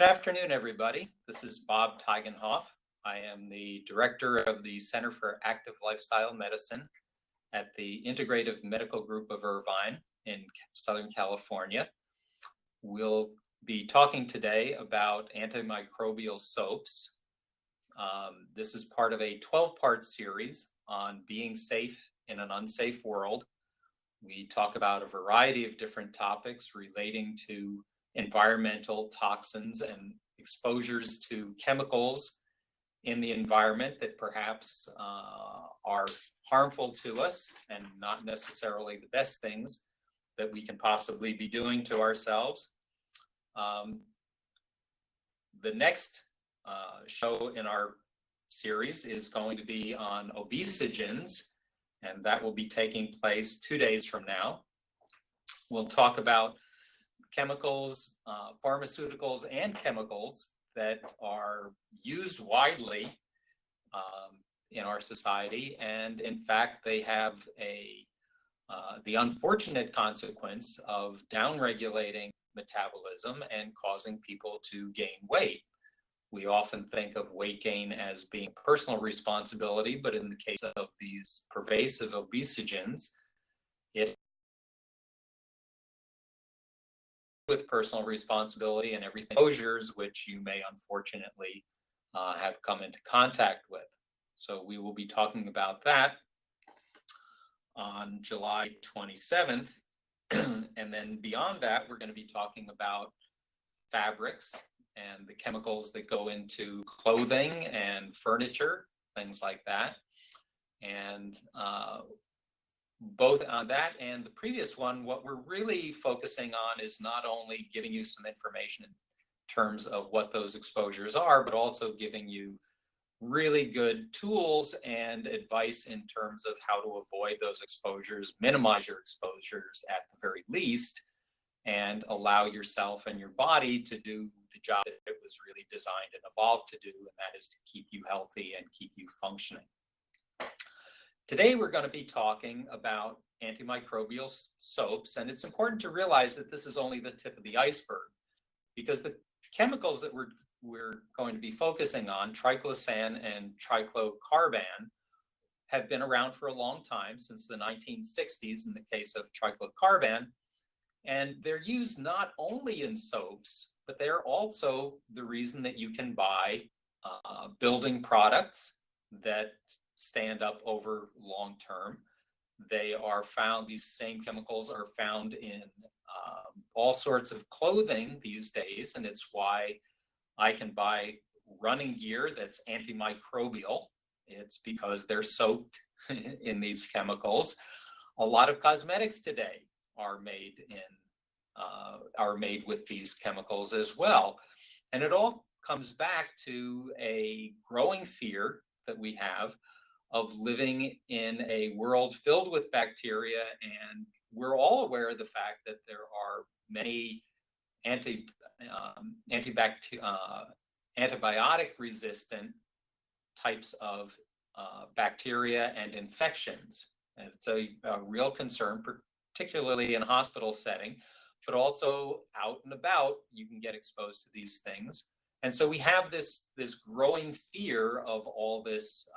Good afternoon, everybody. This is Bob Tygenhof. I am the director of the Center for Active Lifestyle Medicine at the Integrative Medical Group of Irvine in Southern California. We'll be talking today about antimicrobial soaps. This is part of a 12-part series on being safe in an unsafe world. We talk about a variety of different topics relating to environmental toxins and exposures to chemicals in the environment that perhaps are harmful to us and not necessarily the best things that we can possibly be doing to ourselves. The next show in our series is going to be on obesogens, and that will be taking place 2 days from now. We'll talk about chemicals, pharmaceuticals, and chemicals that are used widely in our society, and in fact, they have the unfortunate consequence of downregulating metabolism and causing people to gain weight. We often think of weight gain as being personal responsibility, but in the case of these pervasive obesogens, it with personal responsibility and everything exposures which you may unfortunately have come into contact with. So we will be talking about that on July 27th. And then beyond that, we're going to be talking about fabrics and the chemicals that go into clothing and furniture, things like that. And both on that and the previous one, what we're really focusing on is not only giving you some information in terms of what those exposures are, but also giving you really good tools and advice in terms of how to avoid those exposures, minimize your exposures at the very least, and allow yourself and your body to do the job that it was really designed and evolved to do, and that is to keep you healthy and keep you functioning. Today, we're going to be talking about antimicrobial soaps, and it's important to realize that this is only the tip of the iceberg, because the chemicals that we're going to be focusing on, triclosan and triclocarban, have been around for a long time, since the 1960s in the case of triclocarban, and they're used not only in soaps, but they're also the reason that you can buy building products that stand up over long term. They are found, these same chemicals are found in all sorts of clothing these days, and it's why I can buy running gear that's antimicrobial. It's because they're soaked in these chemicals. A lot of cosmetics today are made with these chemicals as well. And it all comes back to a growing fear that we have of living in a world filled with bacteria, and we're all aware of the fact that there are many antibiotic resistant types of bacteria and infections. And it's a real concern, particularly in a hospital setting, but also out and about, you can get exposed to these things. And so we have this growing fear of all this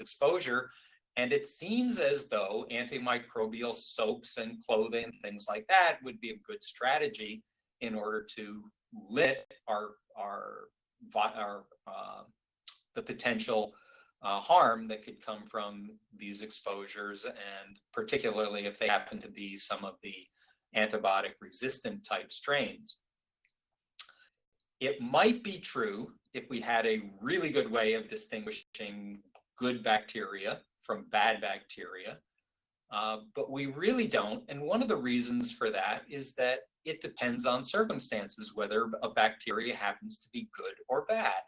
exposure, and it seems as though antimicrobial soaps and clothing, things like that, would be a good strategy in order to limit the potential harm that could come from these exposures, and particularly if they happen to be some of the antibiotic resistant type strains. It might be true if we had a really good way of distinguishing good bacteria from bad bacteria, but we really don't. And one of the reasons for that is that it depends on circumstances, whether a bacteria happens to be good or bad.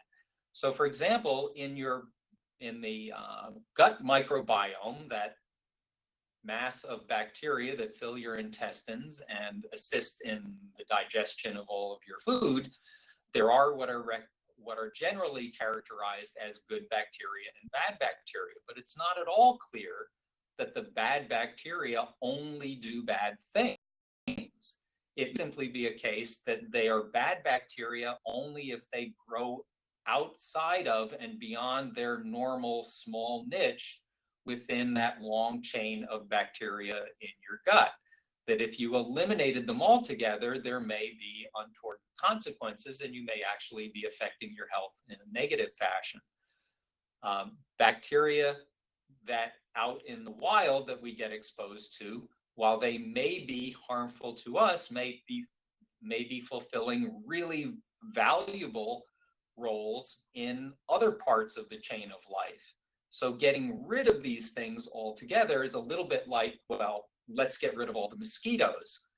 So for example, in the gut microbiome, that mass of bacteria that fill your intestines and assist in the digestion of all of your food, there are what are generally characterized as good bacteria and bad bacteria, but it's not at all clear that the bad bacteria only do bad things. it may simply be a case that they are bad bacteria only if they grow outside of and beyond their normal small niche within that long chain of bacteria in your gut. That if you eliminated them altogether, there may be untoward consequences and you may actually be affecting your health in a negative fashion. Bacteria that out in the wild that we get exposed to, while they may be harmful to us, may be fulfilling really valuable roles in other parts of the chain of life. So getting rid of these things altogether is a little bit like, well, let's get rid of all the mosquitoes.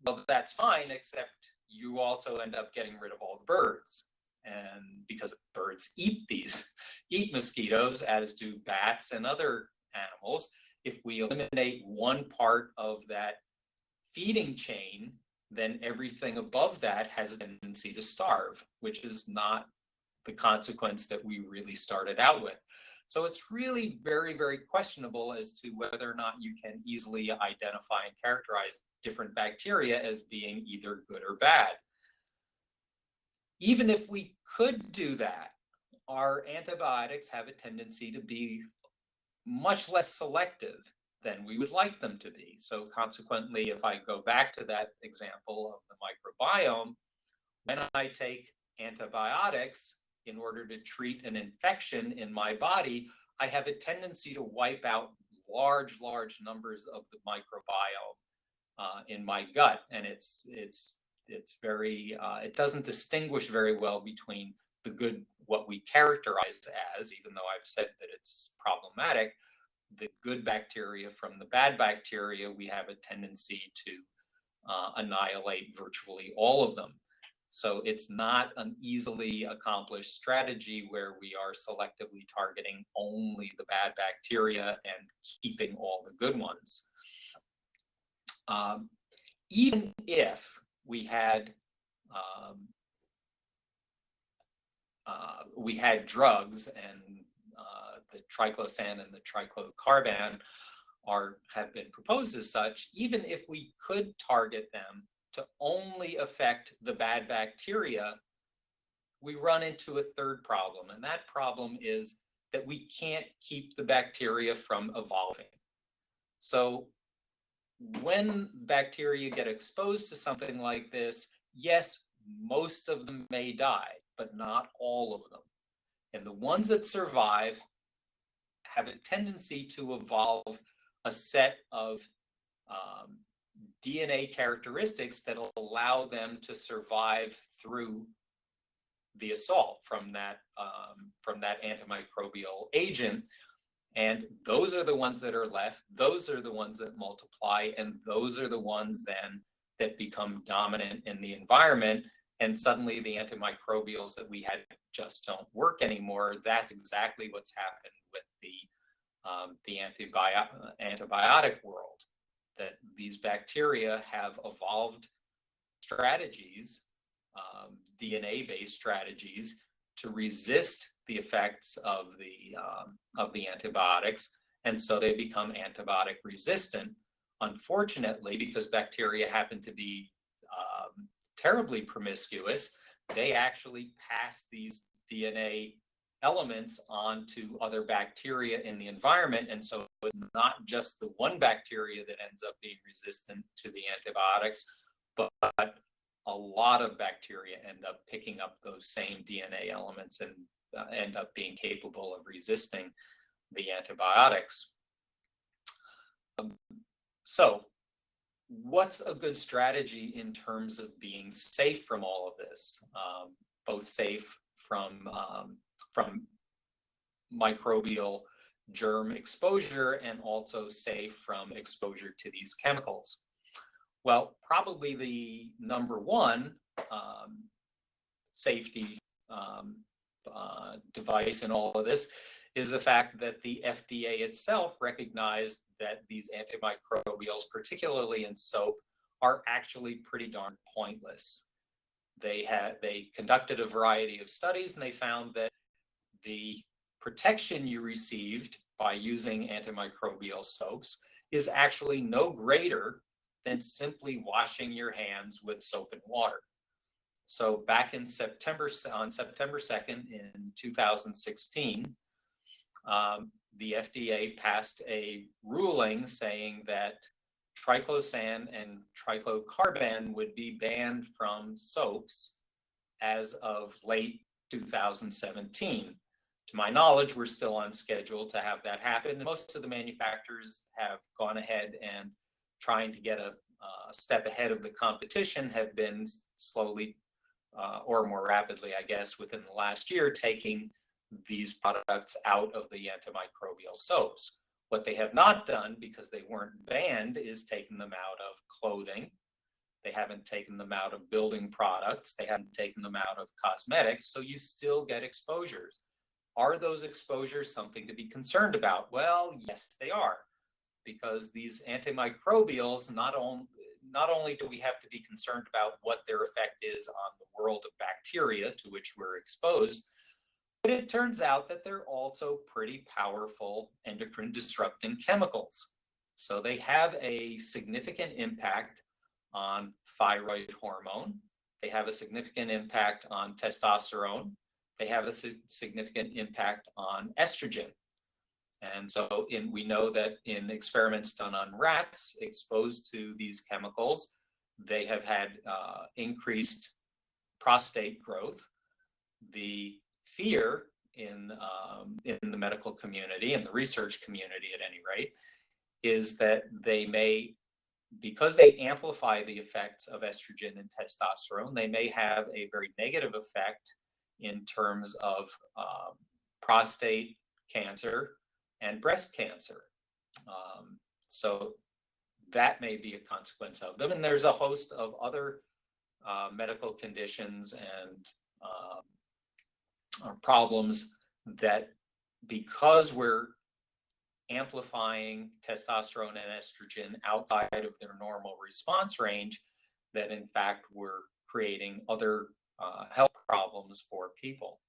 Well, that's fine, except you also end up getting rid of all the birds. And because birds eat mosquitoes, as do bats and other animals, if we eliminate one part of that feeding chain, then everything above that has a tendency to starve, which is not the consequence that we really started out with. So it's really very, very questionable as to whether or not you can easily identify and characterize different bacteria as being either good or bad. Even if we could do that, our antibiotics have a tendency to be much less selective than we would like them to be. So consequently, if I go back to that example of the microbiome, when I take antibiotics in order to treat an infection in my body, I have a tendency to wipe out large numbers of the microbiome in my gut. And it's very, it doesn't distinguish very well between the good, what we characterize as, even though I've said that it's problematic, the good bacteria from the bad bacteria, we have a tendency to annihilate virtually all of them. So it's not an easily accomplished strategy where we are selectively targeting only the bad bacteria and keeping all the good ones. Even if we had drugs, and the triclosan and the triclocarban have been proposed as such, even if we could target them to only affect the bad bacteria, we run into a third problem, and that problem is that we can't keep the bacteria from evolving. So when bacteria get exposed to something like this, yes, most of them may die, but not all of them. And the ones that survive have a tendency to evolve a set of DNA characteristics that will allow them to survive through the assault from that antimicrobial agent. And those are the ones that are left, those are the ones that multiply, and those are the ones then that become dominant in the environment. And suddenly the antimicrobials that we had just don't work anymore. That's exactly what's happened with the antibiotic world, that these bacteria have evolved strategies, DNA-based strategies, to resist the effects of the antibiotics, and so they become antibiotic resistant. Unfortunately, because bacteria happen to be terribly promiscuous, they actually pass these DNA elements onto other bacteria in the environment, and so it's not just the one bacteria that ends up being resistant to the antibiotics, but a lot of bacteria end up picking up those same DNA elements and end up being capable of resisting the antibiotics. So what's a good strategy in terms of being safe from all of this? Both safe from microbial germ exposure and also safe from exposure to these chemicals. Well, probably the number one safety device in all of this is the fact that the FDA itself recognized that these antimicrobials, particularly in soap, are actually pretty darn pointless. They conducted a variety of studies, and they found that the protection you received by using antimicrobial soaps is actually no greater than simply washing your hands with soap and water. So back in September, on September 2nd in 2016, the FDA passed a ruling saying that triclosan and triclocarban would be banned from soaps as of late 2017. To my knowledge, we're still on schedule to have that happen. Most of the manufacturers have gone ahead and trying to get a step ahead of the competition have been slowly or more rapidly, I guess, within the last year, taking these products out of the antimicrobial soaps. What they have not done, because they weren't banned, is taken them out of clothing. They haven't taken them out of building products. They haven't taken them out of cosmetics. So you still get exposures. Are those exposures something to be concerned about? Well, yes, they are. Because these antimicrobials, not only do we have to be concerned about what their effect is on the world of bacteria to which we're exposed, but it turns out that they're also pretty powerful endocrine disrupting chemicals. So they have a significant impact on thyroid hormone. They have a significant impact on testosterone. They have a significant impact on estrogen. And so we know that in experiments done on rats exposed to these chemicals, they have had increased prostate growth. The fear in the medical community and the research community at any rate is that they may, because they amplify the effects of estrogen and testosterone, they may have a very negative effect in terms of prostate cancer and breast cancer. So that may be a consequence of them. And there's a host of other medical conditions and problems that, because we're amplifying testosterone and estrogen outside of their normal response range, that in fact we're creating other health problems for people.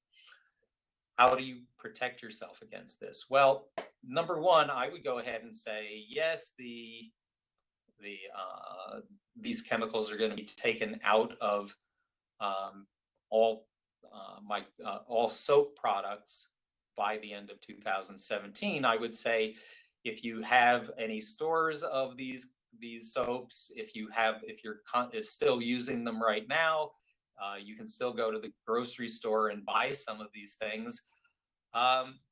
How do you protect yourself against this? Well, number one, I would go ahead and say, yes, these chemicals are going to be taken out of all soap products by the end of 2017. I would say, if you have any stores of these soaps, if you're still using them right now, you can still go to the grocery store and buy some of these things.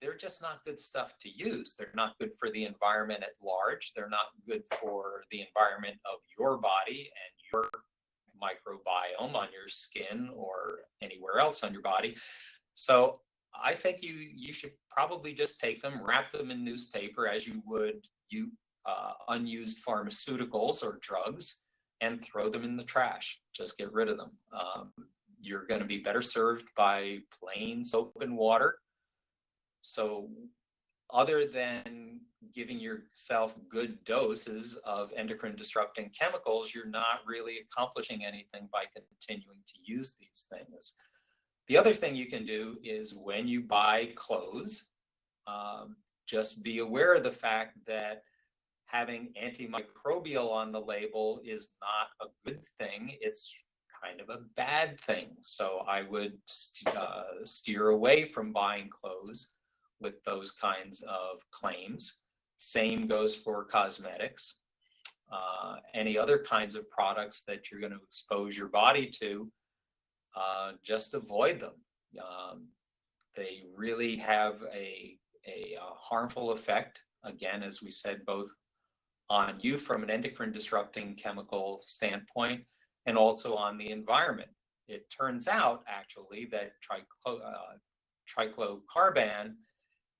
They're just not good stuff to use. They're not good for the environment at large. They're not good for the environment of your body and your microbiome on your skin or anywhere else on your body. So I think you should probably just take them, wrap them in newspaper as you would unused pharmaceuticals or drugs, and throw them in the trash. Just get rid of them. You're going to be better served by plain soap and water. So other than giving yourself good doses of endocrine disrupting chemicals, you're not really accomplishing anything by continuing to use these things. The other thing you can do is, when you buy clothes, just be aware of the fact that having antimicrobial on the label is not a good thing. It's kind of a bad thing. So I would steer away from buying clothes with those kinds of claims. Same goes for cosmetics. Any other kinds of products that you're going to expose your body to, just avoid them. They really have a harmful effect, again, as we said, both on you from an endocrine disrupting chemical standpoint and also on the environment. It turns out, actually, that triclocarban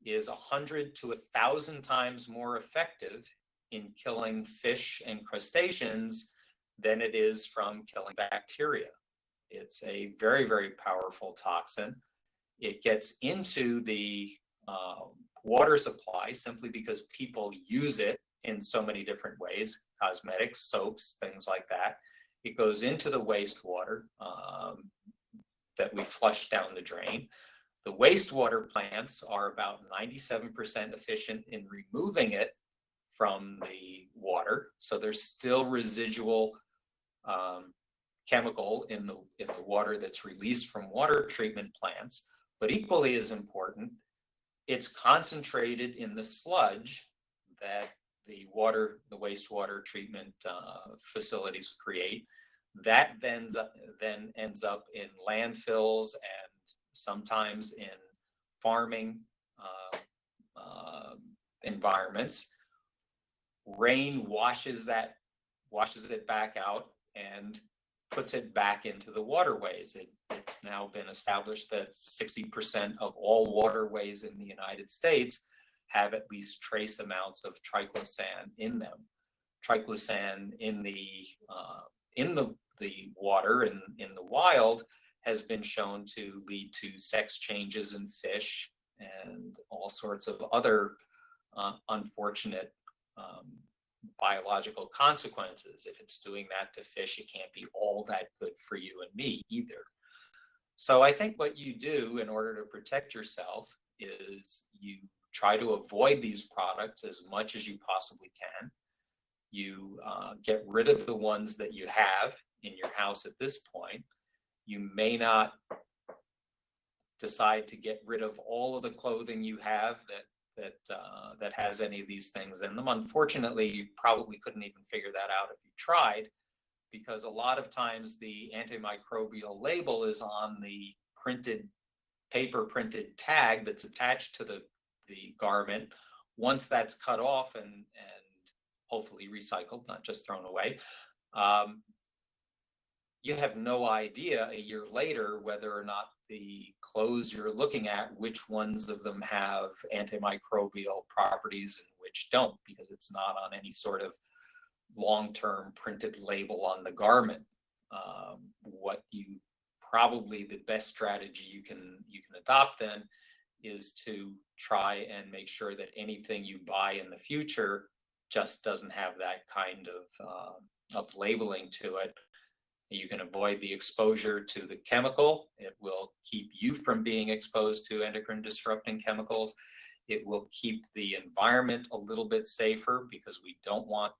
is 100 to 1,000 times more effective in killing fish and crustaceans than it is from killing bacteria. It's a very, very powerful toxin. It gets into the water supply simply because people use it in so many different ways, cosmetics, soaps, things like that. It goes into the wastewater that we flush down the drain. The wastewater plants are about 97% efficient in removing it from the water. So there's still residual chemical in the water that's released from water treatment plants. But equally as important, it's concentrated in the sludge that the wastewater treatment facilities create. That then ends up in landfills and sometimes in farming environments. Rain washes it back out and puts it back into the waterways. It's now been established that 60% of all waterways in the United States have at least trace amounts of triclosan in them. Triclosan in the water and in the wild has been shown to lead to sex changes in fish and all sorts of other unfortunate biological consequences. If it's doing that to fish, it can't be all that good for you and me either. So I think what you do in order to protect yourself is you try to avoid these products as much as you possibly can. You get rid of the ones that you have in your house at this point. You may not decide to get rid of all of the clothing you have that has any of these things in them. Unfortunately, you probably couldn't even figure that out if you tried, because a lot of times the antimicrobial label is on the paper printed tag that's attached to the garment. Once that's cut off and hopefully recycled, not just thrown away, you have no idea a year later whether or not the clothes you're looking at, which ones of them have antimicrobial properties and which don't, because it's not on any sort of long-term printed label on the garment. The best strategy you can adopt then is to try and make sure that anything you buy in the future just doesn't have that kind of labeling to it. You can avoid the exposure to the chemical. It will keep you from being exposed to endocrine disrupting chemicals. It will keep the environment a little bit safer, because we don't want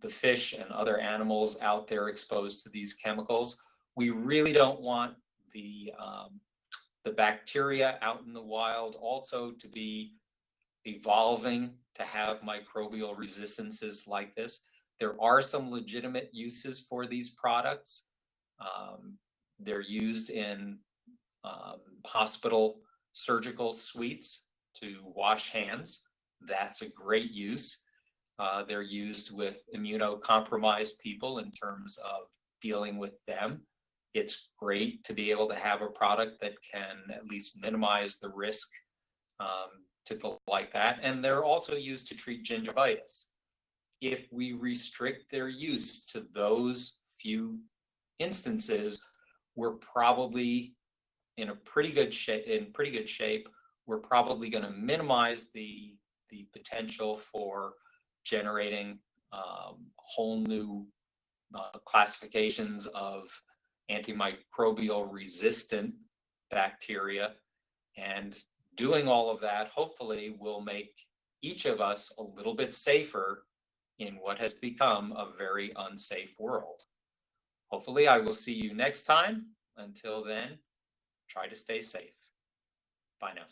the fish and other animals out there exposed to these chemicals. We really don't want the bacteria out in the wild also to be evolving to have microbial resistances like this. There are some legitimate uses for these products. They're used in hospital surgical suites to wash hands. That's a great use. They're used with immunocompromised people in terms of dealing with them. It's great to be able to have a product that can at least minimize the risk to go like that. And they're also used to treat gingivitis. If we restrict their use to those few instances, we're probably in pretty good shape. We're probably going to minimize the potential for generating whole new classifications of antimicrobial resistant bacteria. And doing all of that hopefully will make each of us a little bit safer in what has become a very unsafe world. Hopefully I will see you next time. Until then, try to stay safe. Bye now.